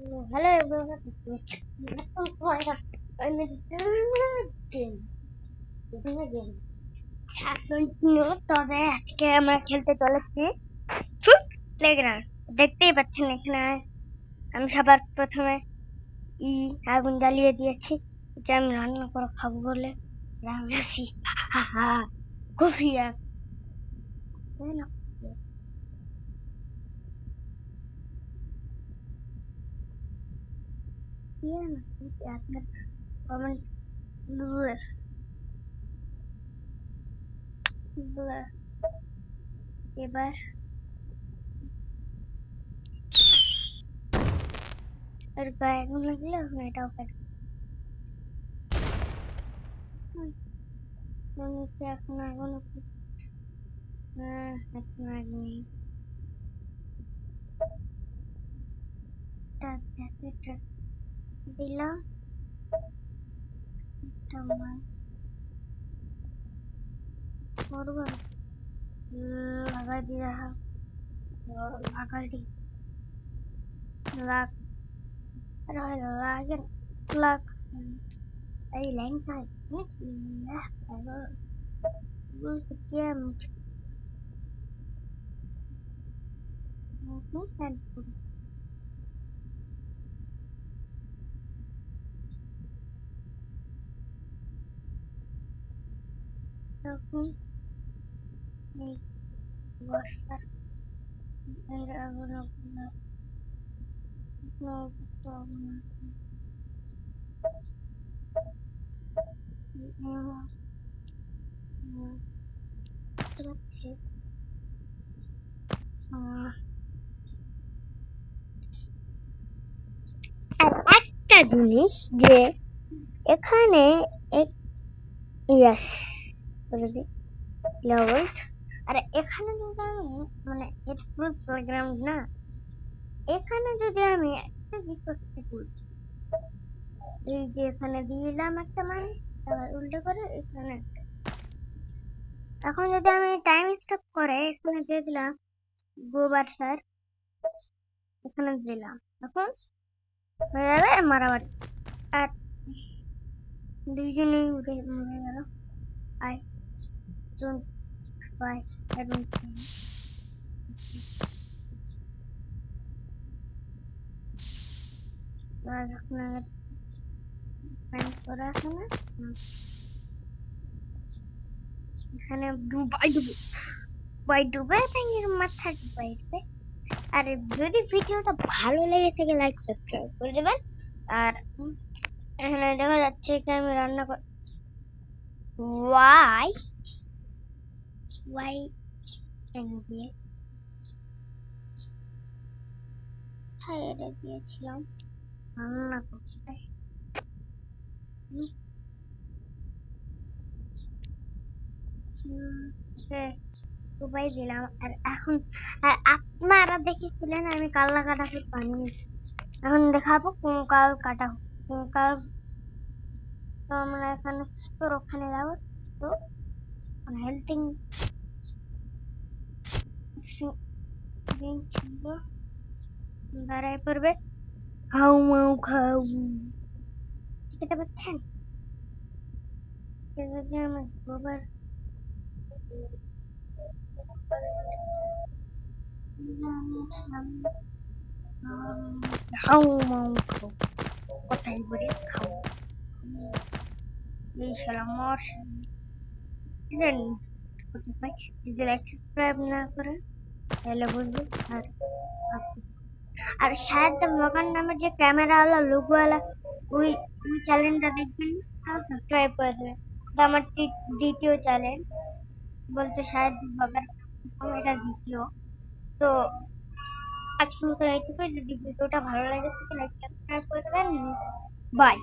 Hello everyone. I'm again. তবে আজকে আমরা খেলতে চলেছি ফুট প্লেগ্রাউন্ড। দেখতেই পাচ্ছেন এখানে আমি সবার প্রথমে আগুন জ্বালিয়ে দিয়েছি, যে আমি রান্না করে খাবো বলে রান্না খুশি কমেন্ট এবার এর গায়ে আগুন লাগলে এটাও কাটবে। এখন আগুন এখন আগুন দিলাম লাগাই দিয়া লাগাই দি লাগ লাগে লাগ এই লাইনটা তখন এই বর্ষার আগুন আর একটা জিনিস যে এখানে আর এখানে যদি আমি মানে প্লেগ্রাউন্ড না, এখানে যদি আমি একটা করতে বলছি, এই যে এখানে দিলাম একটা মান, আবার উল্টো করে এখানে এখন যদি আমি টাইম স্টপ করে এখানে দিয়ে দিলাম গোবার সার, এখানে দিলাম, এখন হয়ে যাবে মারামারি। আর দুইজনেই উঠে মরে গেল। I don't by I don't এখানে ডুবাই ডুবে মাথা ডুবাইবে। আর যদি ভিডিওটা ভালো লেগে থাকে লাইক সাবস্ক্রাইব করে দেবেন। আর এখানে দেখা যাচ্ছে যে আমি রান্না কর ওয়াই ওয়াই দিয়ে দিয়েছিলাম রান্না করতে ডুবাই দিলাম। আর এখন আপনারা দেখেছিলেন আমি কাল কাটা বানিয়েছি, এখন দেখাবো কোন কাল কাটা কোন কাল। তো আমরা এখানে তোর ওখানে যাবো, তো হেল্পিং দাঁড়ায় পড়বে খাও মাও খাও, দেখতে পাচ্ছেন? যদি আমি গোবর খাও মাও খাও, কোথায় করে খাও এই শালা মর জানি কোথায়। যদি লাইক সাবস্ক্রাইব না করেন তাহলে বুঝবো। আর শায়দ মকান নামের যে ক্যামেরাওয়ালা লোগোওয়ালা ওই চ্যানেলটা দেখবেন, সাবস্ক্রাইব করে দেবেন। এটা আমার দ্বিতীয় চ্যানেল, বলতে শায়দ বাবার এটা দ্বিতীয়। তো আজকের মতো এইটুকুই। যদি ভিডিওটা ভালো লাগে তাহলে লাইক সাবস্ক্রাইব করে দেবেন। বাই।